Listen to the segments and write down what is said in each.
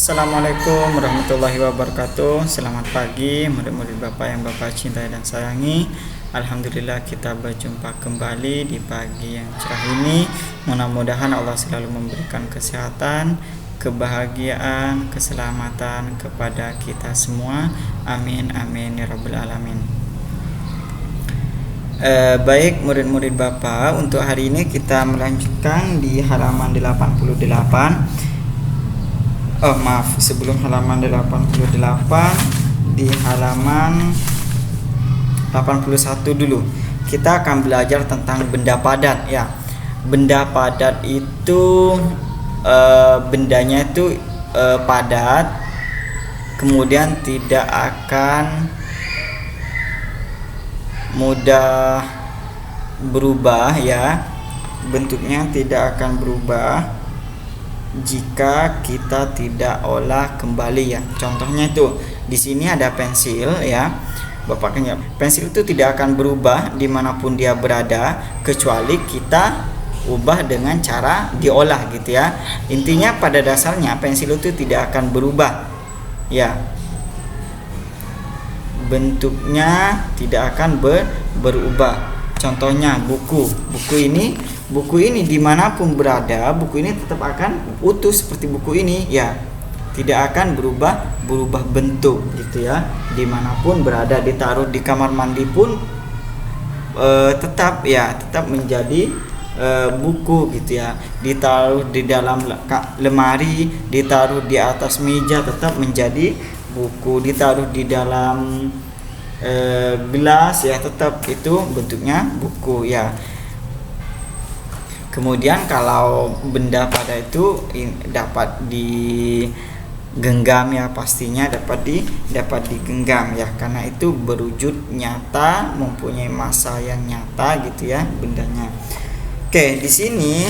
Assalamualaikum warahmatullahi wabarakatuh. Selamat pagi murid-murid Bapak yang Bapak cintai dan sayangi. Alhamdulillah kita berjumpa kembali di pagi yang cerah ini. Mudah-mudahan Allah selalu memberikan kesehatan, kebahagiaan, keselamatan kepada kita semua. Amin amin ya rabbal alamin. Baik murid-murid Bapak, untuk hari ini kita melanjutkan di halaman 88. Sebelum halaman 88, di halaman 81 dulu. Kita akan belajar tentang benda padat ya. Benda padat itu bendanya itu padat, kemudian tidak akan mudah berubah ya. Bentuknya tidak akan berubah jika kita tidak olah kembali ya. Contohnya itu di sini ada pensil ya. Bapak kan ya, pensil itu tidak akan berubah dimanapun dia berada kecuali kita ubah dengan cara diolah gitu ya. Intinya pada dasarnya pensil itu tidak akan berubah ya. Bentuknya tidak akan berubah. Contohnya buku ini dimanapun berada, buku ini tetap akan utuh seperti buku ini ya, tidak akan berubah bentuk gitu ya. Dimanapun berada, ditaruh di kamar mandi pun tetap menjadi buku gitu ya. Ditaruh di dalam lemari, ditaruh di atas meja, tetap menjadi buku. Ditaruh di dalam gelas ya, tetap itu bentuknya buku ya. Kemudian kalau benda padat itu dapat digenggam ya, pastinya dapat digenggam ya, karena itu berwujud nyata, mempunyai massa yang nyata gitu ya bendanya. Oke, di sini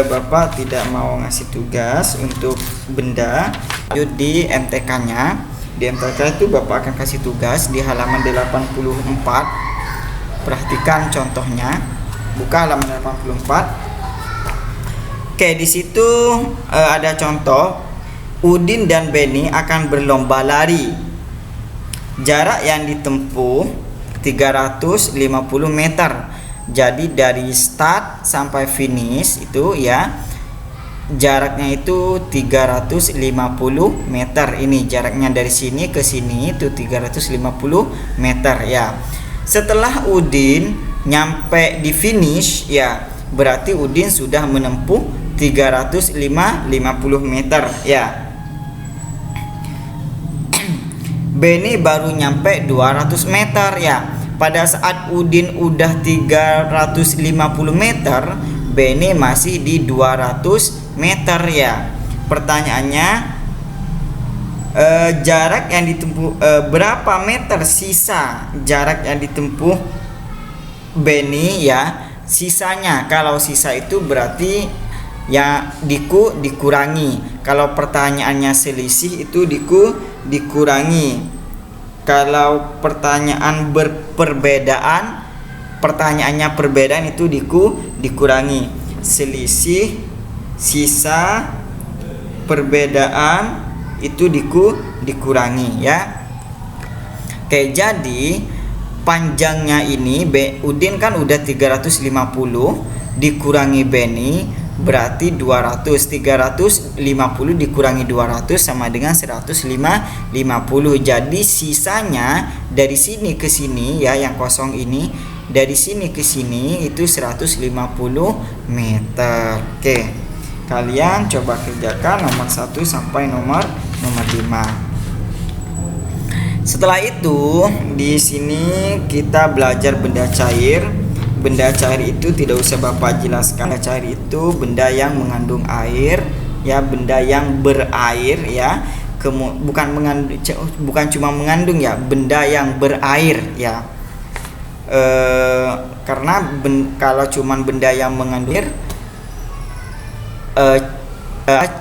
Bapak tidak mau ngasih tugas untuk benda. Di MTK-nya, di MTK itu Bapak akan kasih tugas di halaman 84. Perhatikan contohnya. Buka halaman 84. Oke, di situ ada contoh. Udin dan Beni akan berlomba lari. Jarak yang ditempuh 350 meter. Jadi dari start sampai finish itu ya, jaraknya itu 350 meter. Ini jaraknya dari sini ke sini itu 350 meter ya. Setelah Udin nyampe di finish ya, berarti Udin sudah menempuh 350 meter ya. Beni baru nyampe 200 meter ya. Pada saat Udin udah 350 meter, Beni masih di 200 meter ya. Pertanyaannya, jarak yang ditempuh berapa meter sisa jarak yang ditempuh Beni ya, sisanya. Kalau sisa itu berarti ya dikurangi. Kalau pertanyaannya selisih itu dikurangi. Kalau pertanyaan pertanyaannya perbedaan itu dikurangi. Selisih, sisa, perbedaan itu dikurangi ya. Oke, jadi panjangnya ini Udin kan udah 350 dikurangi Beni berarti 200. 350 dikurangi 200 sama dengan 150. Jadi sisanya dari sini ke sini ya, yang kosong ini dari sini ke sini itu 150 meter. Oke, kalian coba kerjakan nomor 1 sampai nomor 5. Setelah itu di sini kita belajar benda cair. Benda cair itu tidak usah Bapak jelaskan. Benda cair itu benda yang mengandung air ya, benda yang berair ya. Bukan cuma mengandung ya, benda yang berair ya. Karena kalau cuma benda yang mengandung air,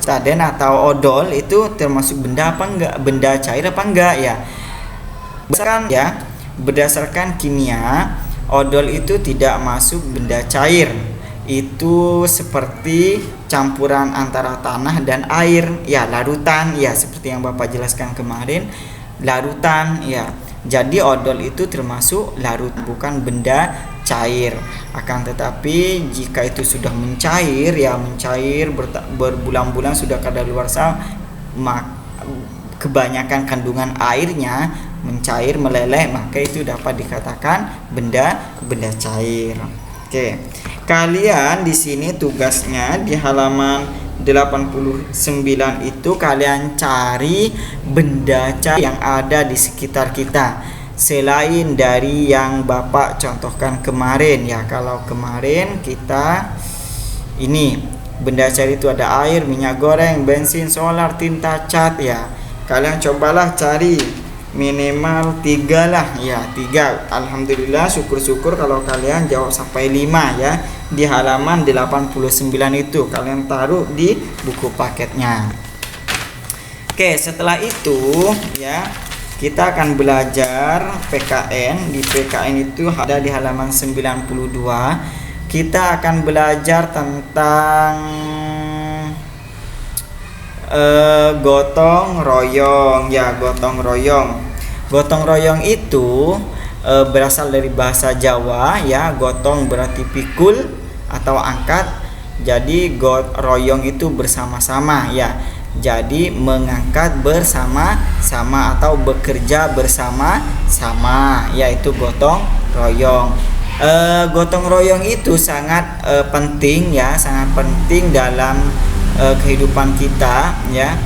caden atau odol itu termasuk benda apa enggak? Benda cair apa enggak ya? Berdasarkan kimia, odol itu tidak masuk benda cair itu seperti campuran antara tanah dan air, ya larutan, ya seperti yang Bapak jelaskan kemarin, larutan, ya. Jadi odol itu termasuk larut, bukan benda cair. Akan tetapi jika itu sudah mencair, ya mencair berbulan-bulan sudah kadaluarsa, kebanyakan kandungan airnya mencair meleleh, maka itu dapat dikatakan benda cair. Oke. Kalian di sini tugasnya di halaman 89 itu kalian cari benda cair yang ada di sekitar kita selain dari yang Bapak contohkan kemarin, ya. Kalau kemarin kita ini benda cair itu ada air, minyak goreng, bensin, solar, tinta, cat, ya. Kalian cobalah cari minimal 3 lah, ya 3. Alhamdulillah, syukur-syukur kalau kalian jawab sampai 5, ya. Di halaman 89 itu kalian taruh di buku paketnya. Oke, setelah itu, ya, kita akan belajar PKN. Di PKN itu ada di halaman 92. Kita akan belajar tentang gotong royong, ya. Gotong royong itu berasal dari bahasa Jawa, ya. Gotong berarti pikul atau angkat. Jadi royong itu bersama-sama, ya. Jadi mengangkat bersama-sama atau bekerja bersama-sama, yaitu gotong royong. Gotong royong itu sangat penting, ya, sangat penting dalam kehidupan kita, ya,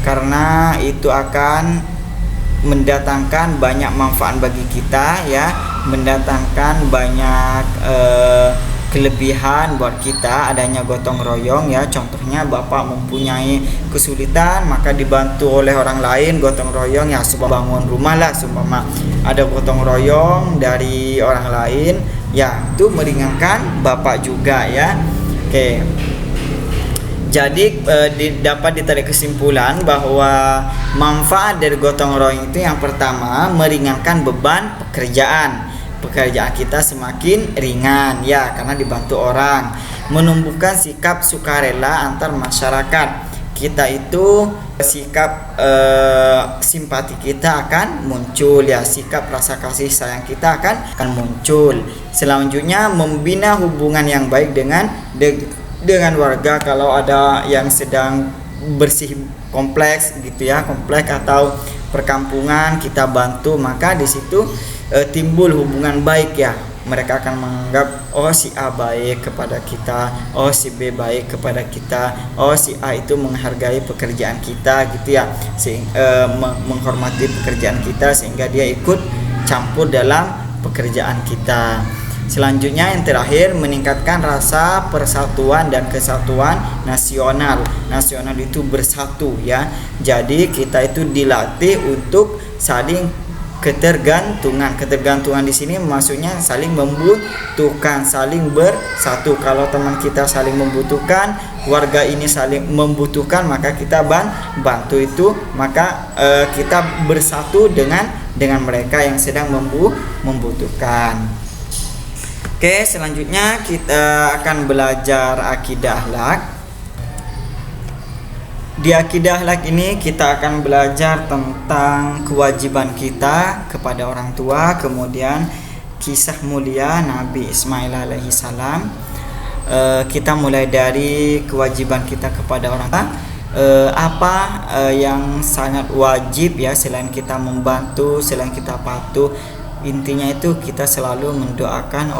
karena itu akan mendatangkan banyak manfaat bagi kita, ya, mendatangkan banyak kelebihan buat kita adanya gotong royong, ya. Contohnya Bapak mempunyai kesulitan, maka dibantu oleh orang lain gotong royong, ya. Bangun rumah lah, seumpama ada gotong royong dari orang lain, ya, itu meringankan Bapak juga, ya. Oke. Jadi dapat ditarik kesimpulan bahwa manfaat dari gotong royong itu yang pertama meringankan beban pekerjaan kita semakin ringan, ya, karena dibantu orang. Menumbuhkan sikap sukarela antar masyarakat kita, itu sikap simpati kita akan muncul, ya, sikap rasa kasih sayang kita akan muncul. Selanjutnya membina hubungan yang baik dengan warga. Kalau ada yang sedang bersih kompleks gitu, ya, kompleks atau perkampungan, kita bantu, maka di situ timbul hubungan baik, ya. Mereka akan menganggap, oh si A baik kepada kita, oh si B baik kepada kita, oh si A itu menghargai pekerjaan kita gitu, ya, menghormati pekerjaan kita sehingga dia ikut campur dalam pekerjaan kita. Selanjutnya yang terakhir meningkatkan rasa persatuan dan kesatuan nasional. Nasional itu bersatu, ya. Jadi kita itu dilatih untuk saling ketergantungan. Ketergantungan di sini maksudnya saling membutuhkan, saling bersatu. Kalau teman kita saling membutuhkan, warga ini saling membutuhkan, maka kita bantu itu, maka kita bersatu dengan mereka yang sedang membutuhkan. Oke, selanjutnya kita akan belajar akidah akhlak. Di akidah akhlak ini kita akan belajar tentang kewajiban kita kepada orang tua, kemudian kisah mulia Nabi Ismail alaihi salam. Kita mulai dari kewajiban kita kepada orang tua. Apa yang sangat wajib, ya, selain kita membantu, selain kita patuh. Intinya itu kita selalu mendoakan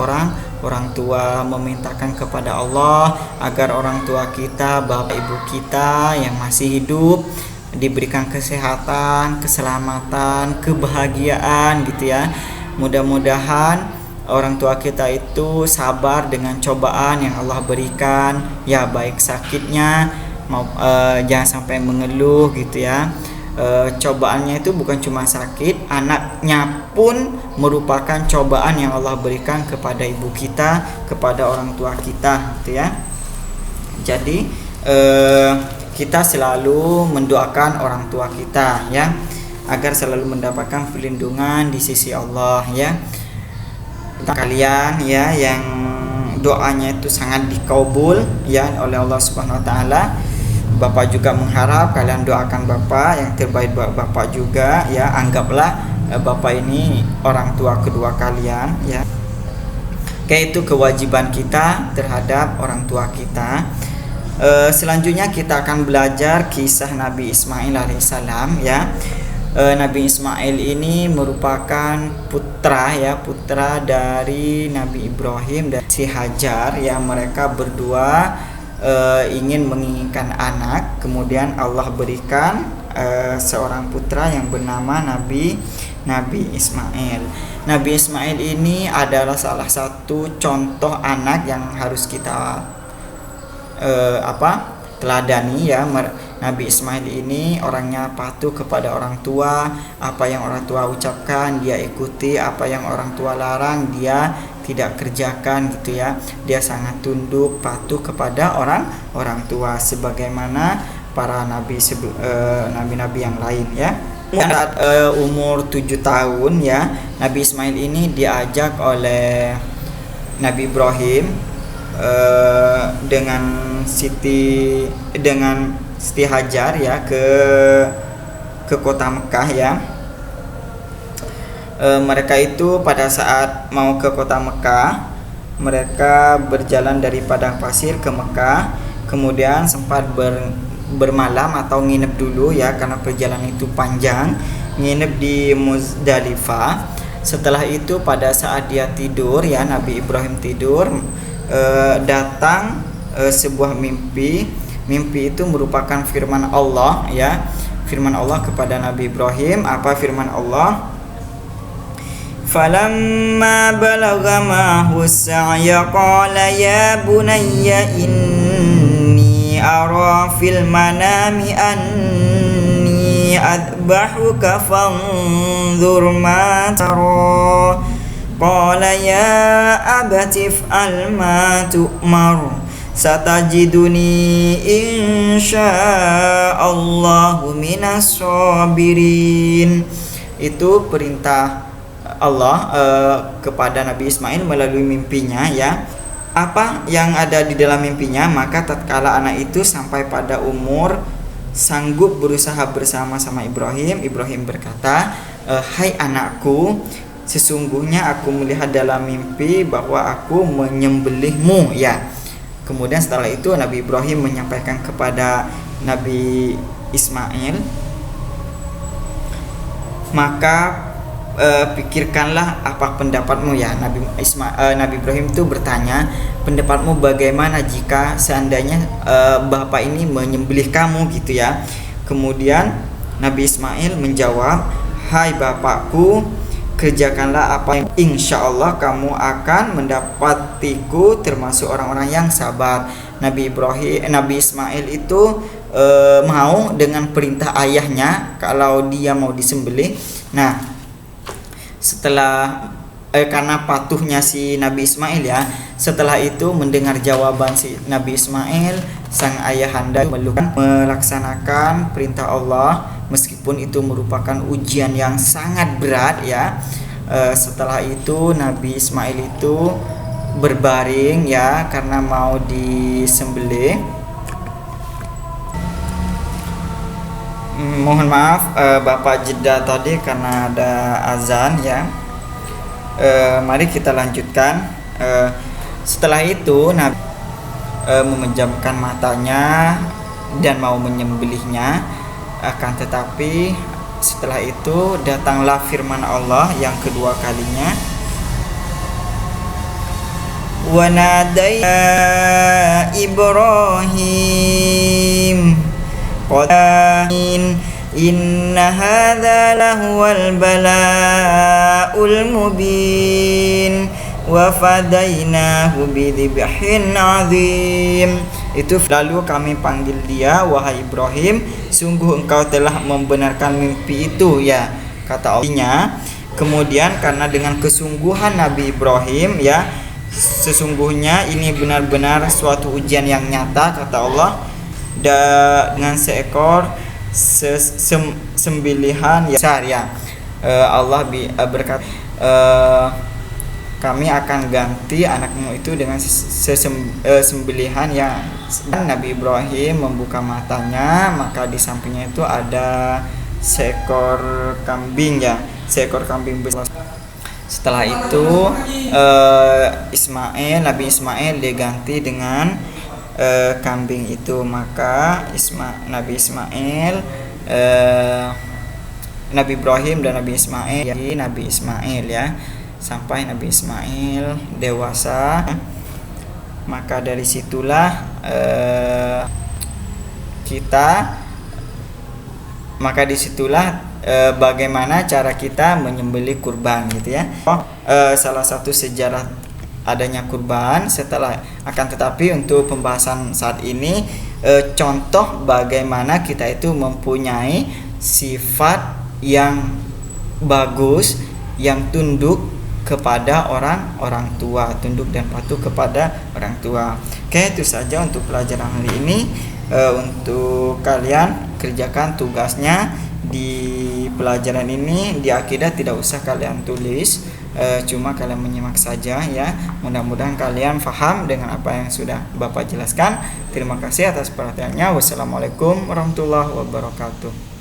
orang tua, memintakan kepada Allah agar orang tua kita, bapak ibu kita yang masih hidup diberikan kesehatan, keselamatan, kebahagiaan gitu, ya. Mudah-mudahan orang tua kita itu sabar dengan cobaan yang Allah berikan, ya, baik sakitnya jangan sampai mengeluh gitu, ya. Cobaannya itu bukan cuma sakit, anaknya pun merupakan cobaan yang Allah berikan kepada ibu kita, kepada orang tua kita gitu, ya. Jadi kita selalu mendoakan orang tua kita, ya, agar selalu mendapatkan perlindungan di sisi Allah, ya. Kalian, ya, yang doanya itu sangat dikabul ya oleh Allah Subhanahu wa taala. Bapak juga mengharap kalian doakan Bapak yang terbaik buat Bapak juga ya. Anggaplah Bapak ini orang tua kedua kalian ya. Kayak itu kewajiban kita terhadap orang tua kita. Selanjutnya kita akan belajar kisah Nabi Ismail alaihissalam ya. Nabi Ismail ini merupakan putra dari Nabi Ibrahim dan si Hajar ya. Mereka berdua ingin menginginkan anak, kemudian Allah berikan seorang putra yang bernama Nabi Ismail. Nabi Ismail ini adalah salah satu contoh anak yang harus kita teladani ya. Nabi Ismail ini orangnya patuh kepada orang tua, apa yang orang tua ucapkan dia ikuti, apa yang orang tua larang dia tidak kerjakan gitu ya. Dia sangat tunduk patuh kepada orang tua sebagaimana para nabi-nabi yang lain ya. Saat umur 7 tahun ya, Nabi Ismail ini diajak oleh Nabi Ibrahim dengan Siti Hajar ya ke kota Mekah ya. Mereka itu pada saat mau ke kota Mekah, mereka berjalan dari padang pasir ke Mekah, kemudian sempat bermalam atau nginep dulu ya karena perjalanan itu panjang, nginep di Muzdalifah. Setelah itu pada saat dia tidur ya, Nabi Ibrahim tidur, datang sebuah mimpi itu merupakan firman Allah ya. Firman Allah kepada Nabi Ibrahim. Apa firman Allah? Falamma balagha ma'ahu as-sa'ya qala ya bunayya inni ara fil manami anni adbahuka fanzur ma tara. Qala ya abati if'al ma tu'mar satajiduni insyaallahu minas sabirin. Itu perintah Allah kepada Nabi Ismail melalui mimpinya ya. Apa yang ada di dalam mimpinya? Maka tatkala anak itu sampai pada umur sanggup berusaha bersama-sama Ibrahim berkata, hai anakku, sesungguhnya aku melihat dalam mimpi bahwa aku menyembelihmu ya. Kemudian setelah itu Nabi Ibrahim menyampaikan kepada Nabi Ismail, maka pikirkanlah apa pendapatmu ya. Nabi Ibrahim itu bertanya, pendapatmu bagaimana jika seandainya bapak ini menyembelih kamu gitu ya. Kemudian Nabi Ismail menjawab, hai bapakku, kerjakanlah apa yang insya Allah kamu akan mendapatiku termasuk orang-orang yang sabar. Nabi Ismail itu mau dengan perintah ayahnya kalau dia mau disembelih. Nah, setelah karena patuhnya si Nabi Ismail ya, setelah itu mendengar jawaban si Nabi Ismail, sang ayahanda melaksanakan perintah Allah meskipun itu merupakan ujian yang sangat berat ya. Setelah itu Nabi Ismail itu berbaring ya karena mau disembelih. Mohon maaf Bapak jeda tadi karena ada azan ya. Mari kita lanjutkan. Setelah itu Nabi memejamkan matanya dan mau menyembelihnya. Akan tetapi setelah itu datanglah firman Allah yang kedua kalinya, wa nadayna Ibrahim inna hadza lahuwal bala'ul mubin wa fadainahu bidzibhin 'adzim. Itu lalu kami panggil dia, wahai Ibrahim, sungguh engkau telah membenarkan mimpi itu ya, kata Allah. Kemudian karena dengan kesungguhan Nabi Ibrahim ya, sesungguhnya ini benar-benar suatu ujian yang nyata, kata Allah, dengan seekor sembelihan yang besar ya. Allah berkata, kami akan ganti anakmu itu dengan sembelihan yang Nabi Ibrahim membuka matanya, maka di sampingnya itu ada seekor kambing ya, seekor kambing besar. Setelah itu Nabi Ismail diganti dengan kambing itu, maka Nabi Ibrahim dan Nabi Ismail ya, sampai Nabi Ismail dewasa. Maka dari situlah bagaimana cara kita menyembelih kurban gitu ya. Salah satu sejarah adanya kurban akan tetapi untuk pembahasan saat ini contoh bagaimana kita itu mempunyai sifat yang bagus, yang tunduk kepada orang tua, tunduk dan patuh kepada orang tua. Oke, itu saja untuk pelajaran hari ini. Untuk kalian kerjakan tugasnya di pelajaran ini. Di akidah tidak usah kalian tulis, cuma kalian menyimak saja ya. Mudah-mudahan kalian paham dengan apa yang sudah Bapak jelaskan. Terima kasih atas perhatiannya. Wassalamualaikum warahmatullahi wabarakatuh.